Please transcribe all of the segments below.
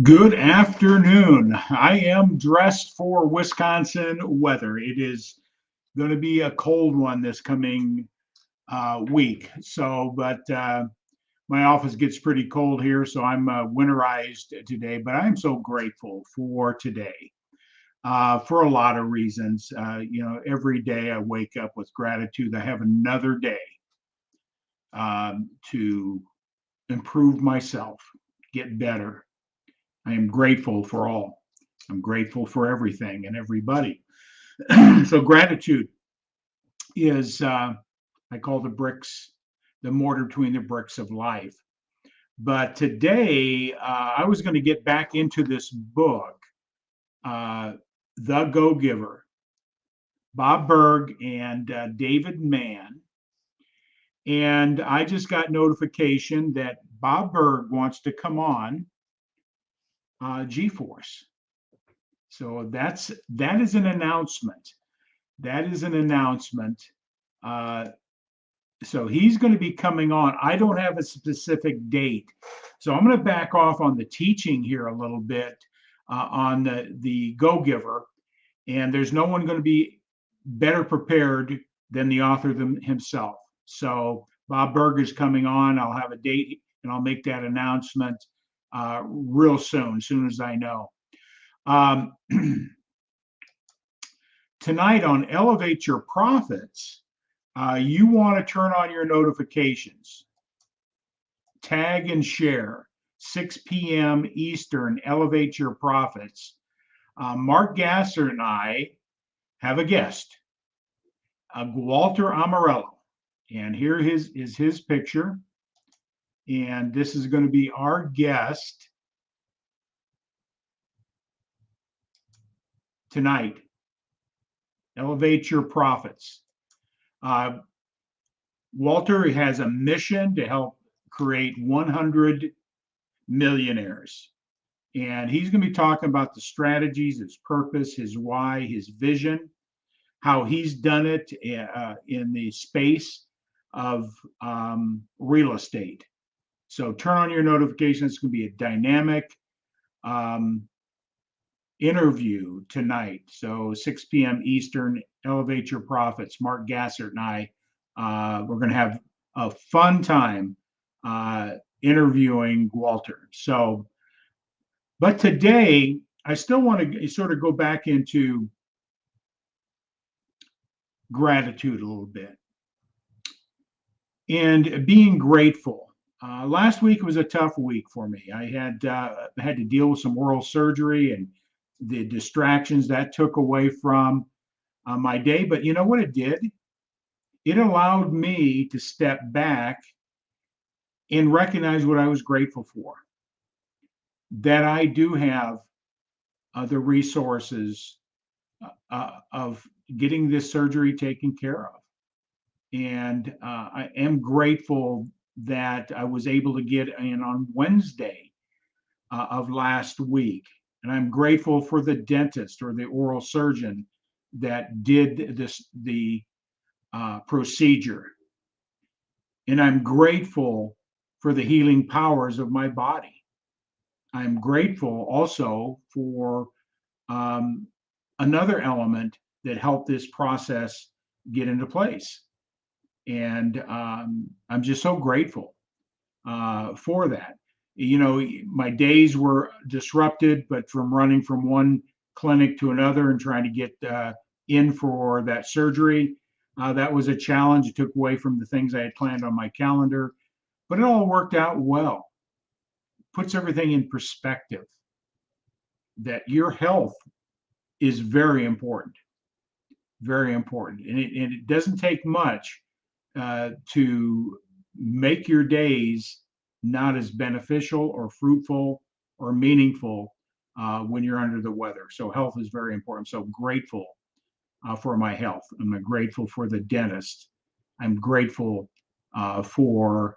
Good afternoon. I am dressed for Wisconsin weather. It is going to be a cold one this coming week. But my office gets pretty cold here, so I'm winterized today. But I'm so grateful for today for a lot of reasons. Every day I wake up with gratitude. I have another day to improve myself, get better. I am grateful for all. I'm grateful for everything and everybody. So gratitude is, I call the bricks, the mortar between the bricks of life. But today, I was going to get back into this book, uh, The Go Giver, Bob Burg and David Mann. And I just got notification that Bob Burg wants to come on G-Force. So that is an announcement. That is an announcement. Uh, so he's going to be coming on. I don't have a specific date. So I'm going to back off on the teaching here a little bit on the Go Giver. And there's no one going to be better prepared than the author himself. So Bob Burg is coming on. I'll have a date and I'll make that announcement real soon as I know. Um, Tonight on Elevate Your Profits, you want to turn on your notifications. Tag and share. 6 p.m. Eastern, Elevate Your Profits. Mark Gasser and I have a guest, Walter Amarello. And here is his picture. And this is going to be our guest tonight. Elevate Your Profits. Walter has a mission to help create 100 millionaires. And he's going to be talking about the strategies, his purpose, his why, his vision, how he's done it in the space of real estate. So turn on your notifications. It's going to be a dynamic interview tonight. So 6 p.m. Eastern, Elevate Your Profits. Mark Gassert and I, we're going to have a fun time interviewing Walter. So, but today, I still want to sort of go back into gratitude a little bit and being grateful. Last week was a tough week for me. I had to deal with some oral surgery and the distractions that took away from my day. But you know what it did? It allowed me to step back and recognize what I was grateful for. That I do have the resources of getting this surgery taken care of. And I am grateful that I was able to get in on Wednesday of last week. And I'm grateful for the dentist or the oral surgeon that did the procedure. And I'm grateful for the healing powers of my body. I'm grateful also for another element that helped this process get into place. And I'm just so grateful for that. You know, my days were disrupted, but from running from one clinic to another and trying to get in for that surgery, that was a challenge. It took away from the things I had planned on my calendar, but it all worked out well. Puts everything in perspective that your health is very important, very important. And it doesn't take much to make your days not as beneficial or fruitful or meaningful when you're under the weather. So health is very important. So grateful for my health. I'm grateful for the dentist. I'm grateful for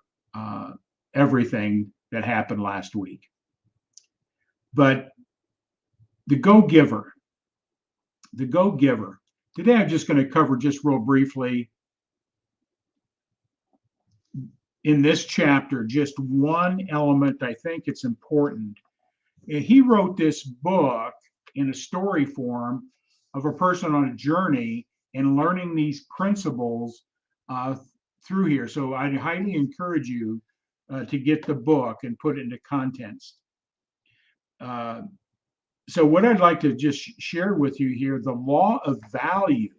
everything that happened last week. But the Go Giver, the Go Giver. Today I'm just going to cover just real briefly in this chapter, just one element I think it's important He wrote this book in a story form of a person on a journey and learning these principles uh, through here. So I highly encourage you to get the book and put it into context. Uh, so what I'd like to just share with you here, the law of value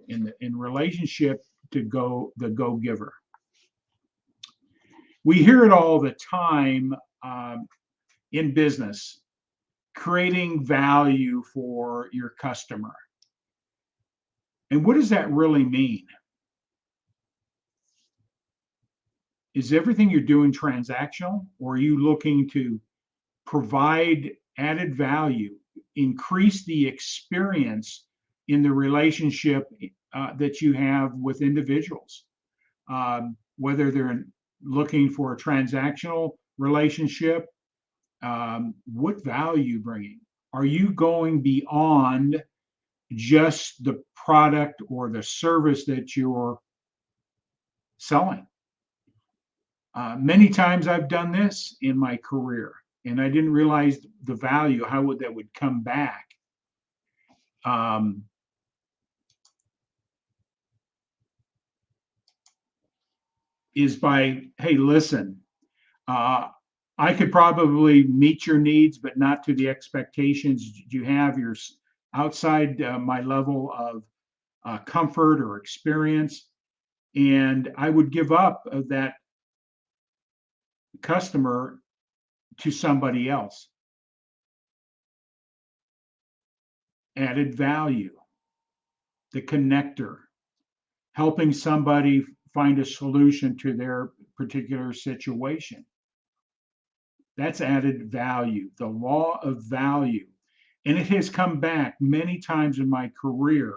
in relationship to the go giver. We hear it all the time in business, creating value for your customer. And what does that really mean? Is everything you're doing transactional, or are you looking to provide added value, increase the experience in the relationship that you have with individuals, whether they're looking for a transactional relationship? What value bringing? Are you going beyond just the product or the service that you're selling? Many times I've done this in my career, and I didn't realize the value, how that would come back. Um, is by, hey, listen, uh, I could probably meet your needs, but not to the expectations you have. You're outside my level of comfort or experience. And I would give up that customer to somebody else. Added value, the connector, helping somebody find a solution to their particular situation. That's added value, the law of value. And it has come back many times in my career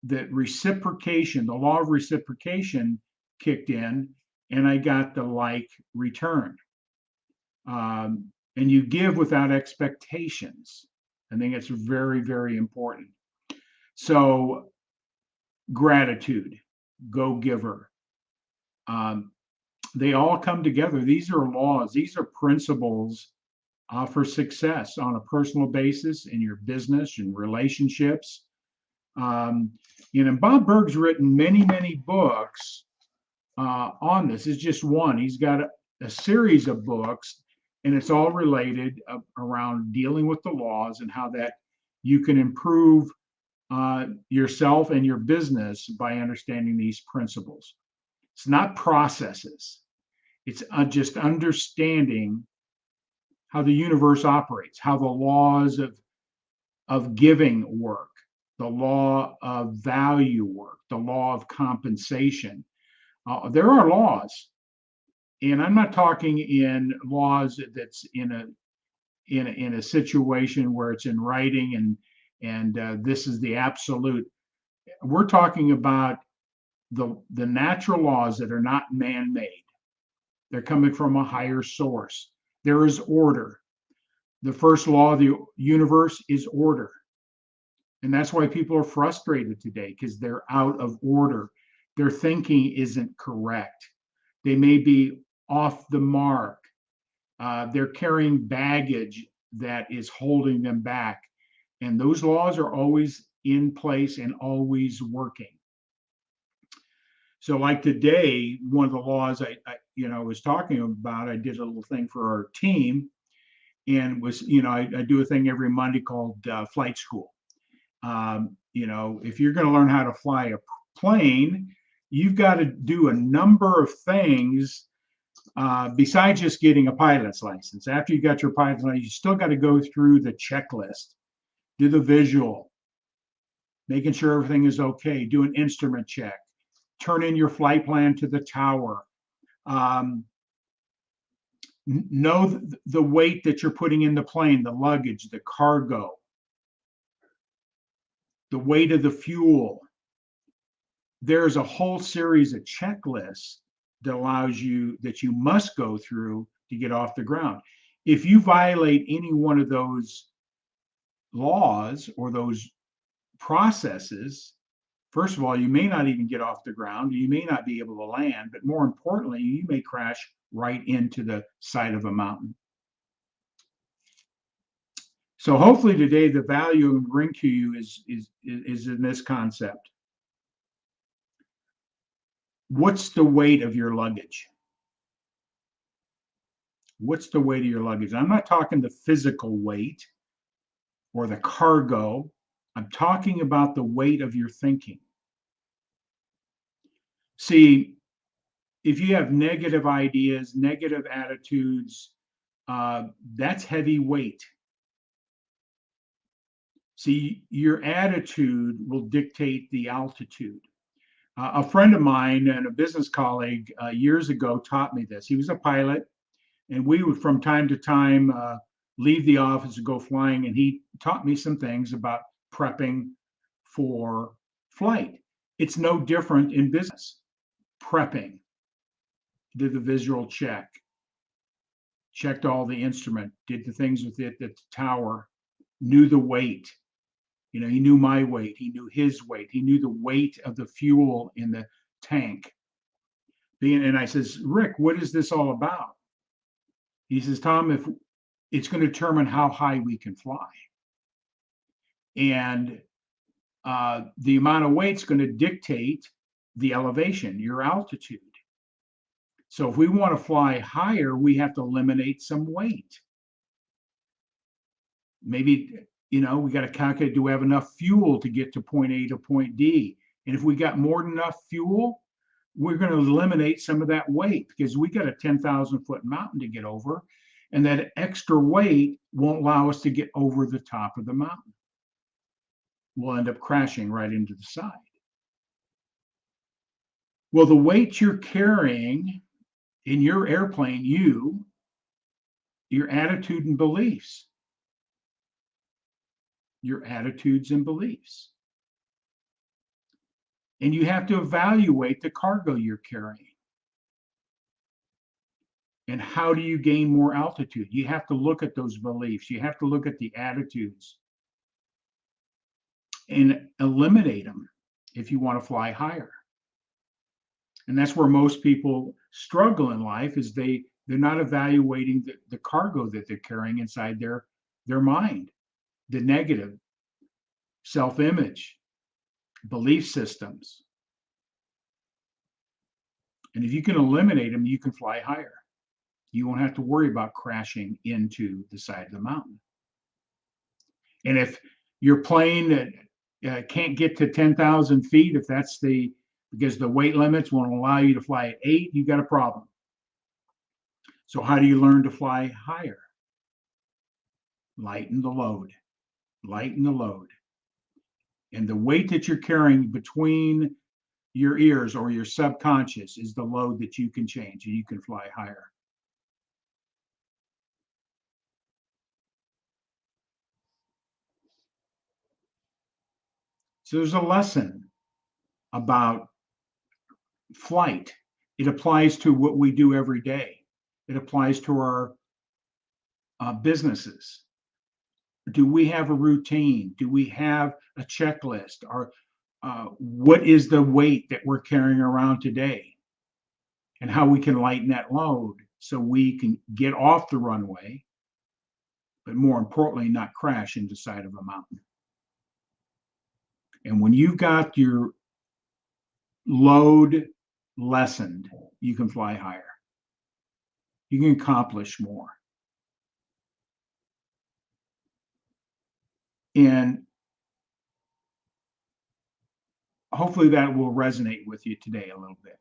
that reciprocation, the law of reciprocation kicked in, and I got the like return. And you give without expectations. I think it's very, very important. So, gratitude, go giver. Um, they all come together. These are laws, these are principles for success on a personal basis in your business and relationships. Um, Bob Burg's written many, many books on this. It's just one. He's got a series of books, and it's all related around dealing with the laws and how that you can improve yourself and your business by understanding these principles. It's not processes. It's just understanding how the universe operates, how the laws of giving work, the law of value work, the law of compensation. There are laws, and I'm not talking in laws that's in a situation where it's in writing and this is the absolute. We're talking about the natural laws that are not man-made. They're coming from a higher source. There is order. The first law of the universe is order. And that's why people are frustrated today, because they're out of order. Their thinking isn't correct. They may be off the mark. They're carrying baggage that is holding them back. And those laws are always in place and always working. So, like today, one of the laws I was talking about, I did a little thing for our team, and I do a thing every Monday called flight school. If you're going to learn how to fly a plane, you've got to do a number of things besides just getting a pilot's license. After you got your pilot's license, you still got to go through the checklist, do the visual, making sure everything is okay, do an instrument check, turn in your flight plan to the tower, know the weight that you're putting in the plane, the luggage, the cargo, the weight of the fuel. There's a whole series of checklists that you must go through to get off the ground. If you violate any one of those laws or those processes, first of all, you may not even get off the ground. You may not be able to land, but more importantly, you may crash right into the side of a mountain. So hopefully today the value and bring to you is in this concept. What's the weight of your luggage? What's the weight of your luggage? I'm not talking the physical weight or the cargo. I'm talking about the weight of your thinking. See, if you have negative ideas, negative attitudes, that's heavy weight. See, your attitude will dictate the altitude. A friend of mine and a business colleague years ago taught me this. He was a pilot, and we would from time to time leave the office and go flying, and he taught me some things about prepping for flight. It's no different in business. Prepping, did the visual check, checked all the instrument, did the things with it at the tower, knew the weight. You know, he knew my weight, he knew his weight, he knew the weight of the fuel in the tank. And I says, Rick, what is this all about? He says, Tom, if it's going to determine how high we can fly. And the amount of weight's going to dictate the elevation, your altitude. So if we want to fly higher, we have to eliminate some weight. Maybe, you know, we got to calculate, do we have enough fuel to get to point A to point D? And if we got more than enough fuel, we're going to eliminate some of that weight because we got a 10,000 foot mountain to get over. And that extra weight won't allow us to get over the top of the mountain. We'll end up crashing right into the side. Well, the weight you're carrying in your airplane, your attitude and beliefs, your attitudes and beliefs. And you have to evaluate the cargo you're carrying. And how do you gain more altitude? You have to look at those beliefs. You have to look at the attitudes and eliminate them if you want to fly higher. And that's where most people struggle in life is they're not evaluating the cargo that they're carrying inside their mind, the negative self-image, belief systems. And if you can eliminate them, you can fly higher. You won't have to worry about crashing into the side of the mountain. And if your plane can't get to 10,000 feet, if that's because the weight limits won't allow you to fly at 8, you got a problem. So how do you learn to fly higher? Lighten the load. Lighten the load. And the weight that you're carrying between your ears or your subconscious is the load that you can change and you can fly higher. So there's a lesson about flight. It applies to what we do every day. It applies to our businesses. Do we have a routine? Do we have a checklist? Or what is the weight that we're carrying around today? And how we can lighten that load so we can get off the runway, but more importantly, not crash into the side of a mountain. And when you've got your load lessened, you can fly higher. You can accomplish more. And hopefully that will resonate with you today a little bit.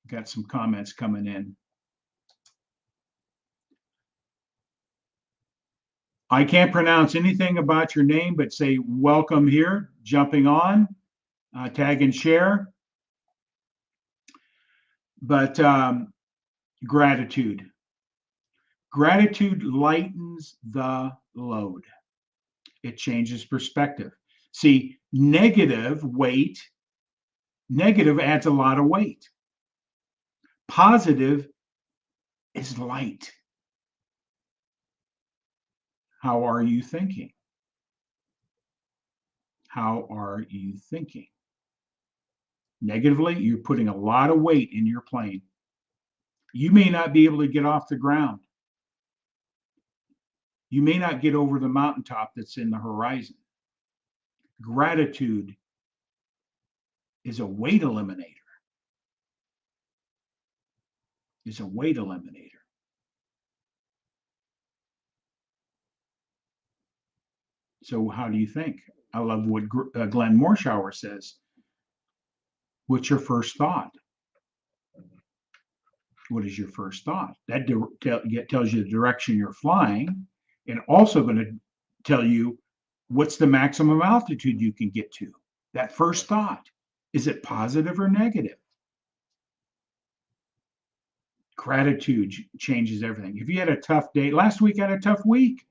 Got some comments coming in. I can't pronounce anything about your name, but say welcome here, jumping on, tag and share. But gratitude. Gratitude lightens the load. It changes perspective. See, negative adds a lot of weight. Positive is light. How are you thinking? How are you thinking? Negatively, you're putting a lot of weight in your plane. You may not be able to get off the ground. You may not get over the mountaintop that's in the horizon. Gratitude is a weight eliminator. Is a weight eliminator. So how do you think? I love what Glenn Morshower says. What's your first thought? What is your first thought? That tells you the direction you're flying, and also going to tell you what's the maximum altitude you can get to. That first thought, is it positive or negative? Gratitude changes everything. If you had a tough day, last week I had a tough week,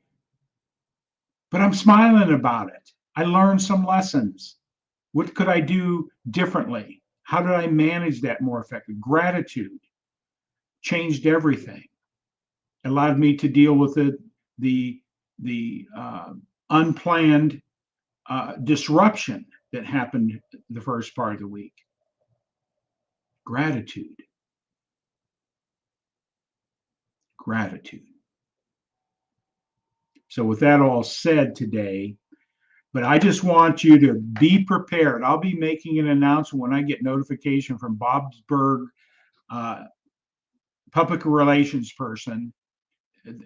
but I'm smiling about it. I learned some lessons. What could I do differently? How did I manage that more effectively? Gratitude changed everything. It allowed me to deal with the unplanned disruption that happened the first part of the week. Gratitude. Gratitude. So with that all said today, but I just want you to be prepared. I'll be making an announcement when I get notification from Bob Burg, public relations person,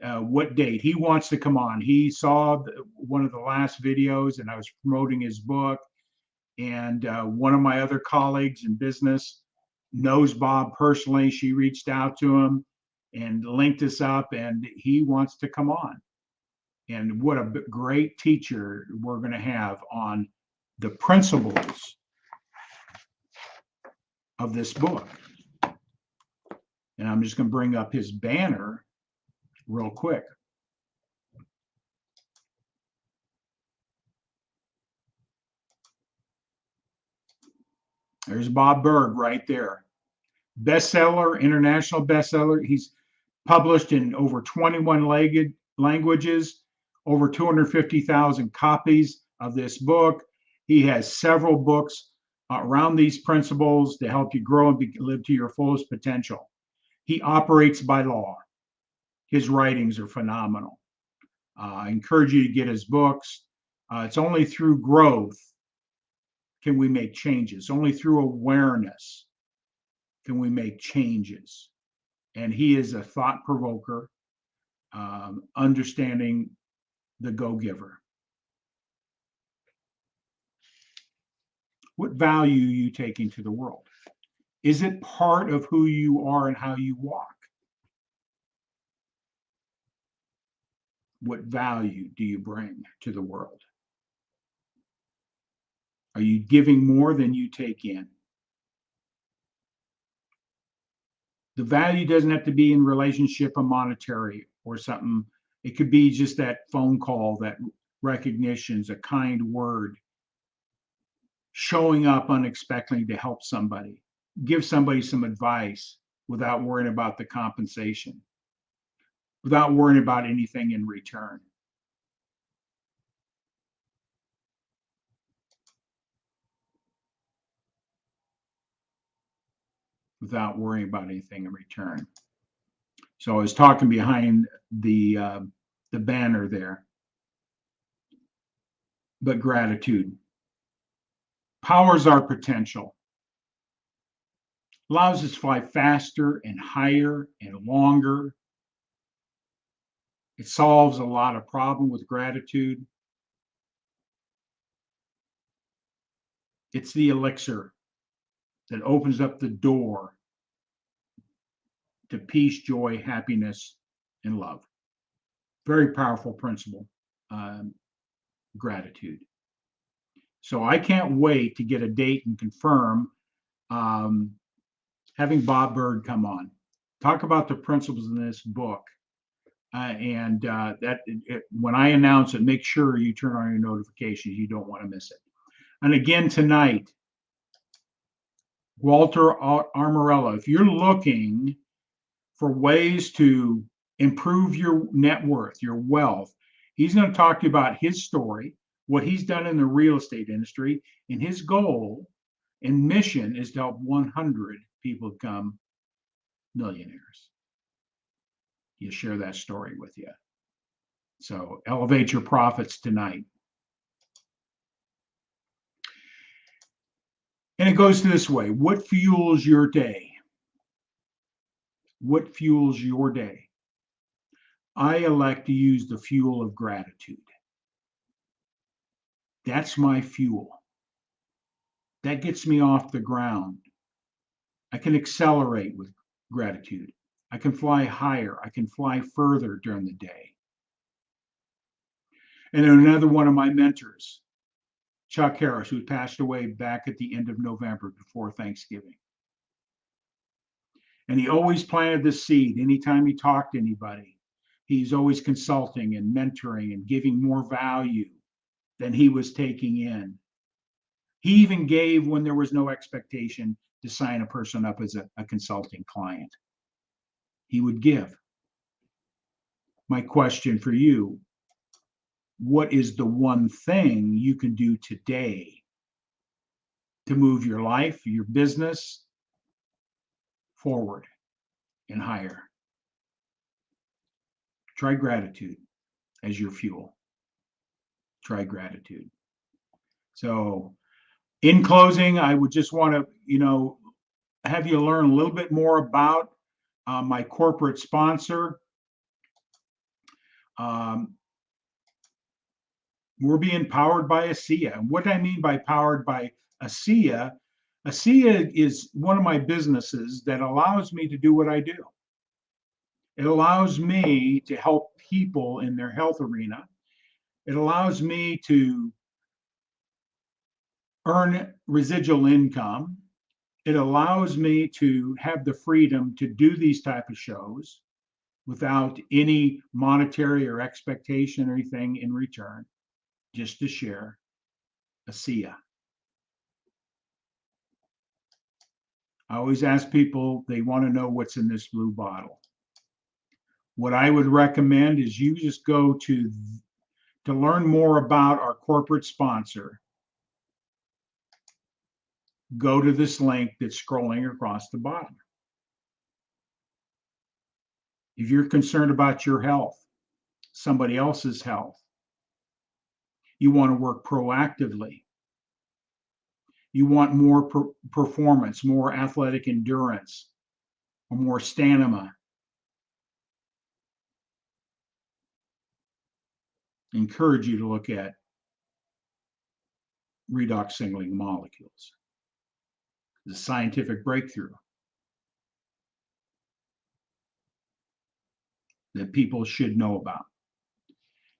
what date he wants to come on. He saw one of the last videos, and I was promoting his book. And one of my other colleagues in business knows Bob personally. She reached out to him and linked us up, and he wants to come on. And what a great teacher we're going to have on the principles of this book. And I'm just going to bring up his banner real quick. There's Bob Burg right there. Bestseller, international bestseller. He's published in over 21 languages, over 250,000 copies of this book. He has several books around these principles to help you grow and live to your fullest potential. He operates by law. His writings are phenomenal. I encourage you to get his books. It's only through growth can we make changes. Only through awareness can we make changes. And he is a thought provoker, understanding the go-giver. What value are you taking to the world? Is it part of who you are and how you walk? What value do you bring to the world? Are you giving more than you take in? The value doesn't have to be in relationship or monetary or something. It could be just that phone call, that recognition's a kind word, showing up unexpectedly to help somebody, give somebody some advice without worrying about the compensation, without worrying about anything in return. Without worrying about anything in return. So I was talking behind the banner there. But gratitude powers our potential, allows us to fly faster and higher and longer. It solves a lot of problems with gratitude. It's the elixir that opens up the door to peace, joy, happiness, and love. Very powerful principle, gratitude. So I can't wait to get a date and confirm having Bob Burg come on, talk about the principles in this book. When I announce it, make sure you turn on your notifications. You don't want to miss it. And again, tonight, Walter Armorello, if you're looking for ways to improve your net worth, your wealth, he's going to talk to you about his story, what he's done in the real estate industry, and his goal and mission is to help 100 people become millionaires. You share that story with you. So elevate your profits tonight. And it goes this way. What fuels your day? What fuels your day? I elect to use the fuel of gratitude. That's my fuel. That gets me off the ground. I can accelerate with gratitude. I can fly higher. I can fly further during the day. And then another one of my mentors, Chuck Harris, who passed away back at the end of November before Thanksgiving. And he always planted the seed. Anytime he talked to anybody, he's always consulting and mentoring and giving more value than he was taking in. He even gave when there was no expectation to sign a person up as a consulting client. He would give. My question for you, what is the one thing you can do today to move your life, your business forward and higher? Try gratitude as your fuel. Try gratitude. So in closing, I would just want to, have you learn a little bit more about my corporate sponsor. We're being powered by ASEA. And what I mean by powered by ASEA, ASEA is one of my businesses that allows me to do what I do. It allows me to help people in their health arena. It allows me to earn residual income. It allows me to have the freedom to do these type of shows without any monetary or expectation or anything in return, just to share. ASEA. I always ask people, they want to know what's in this blue bottle. What I would recommend is you just go to learn more about our corporate sponsor. Go to this link that's scrolling across the bottom. If you're concerned about your health, somebody else's health, you want to work proactively. You want more performance, more athletic endurance, or more stamina. Encourage you to look at redox signaling molecules. The scientific breakthrough that people should know about.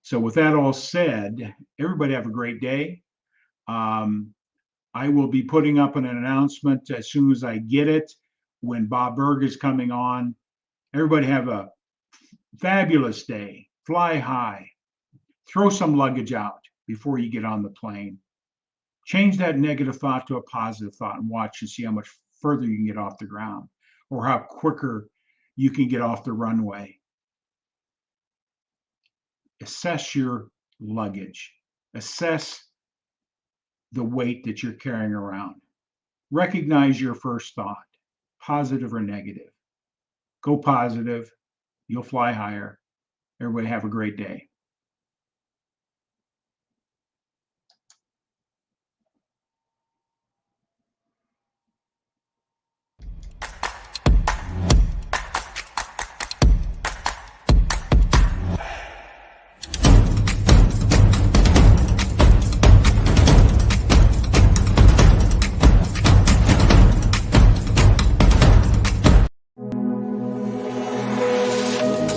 So with that all said, everybody have a great day. I will be putting up an announcement as soon as I get it when Bob Burg is coming on. Everybody have a fabulous day. Fly high. Throw some luggage out before you get on the plane. Change that negative thought to a positive thought and watch and see how much further you can get off the ground or how quicker you can get off the runway. Assess your luggage. Assess the weight that you're carrying around. Recognize your first thought, positive or negative. Go positive. You'll fly higher. Everybody have a great day.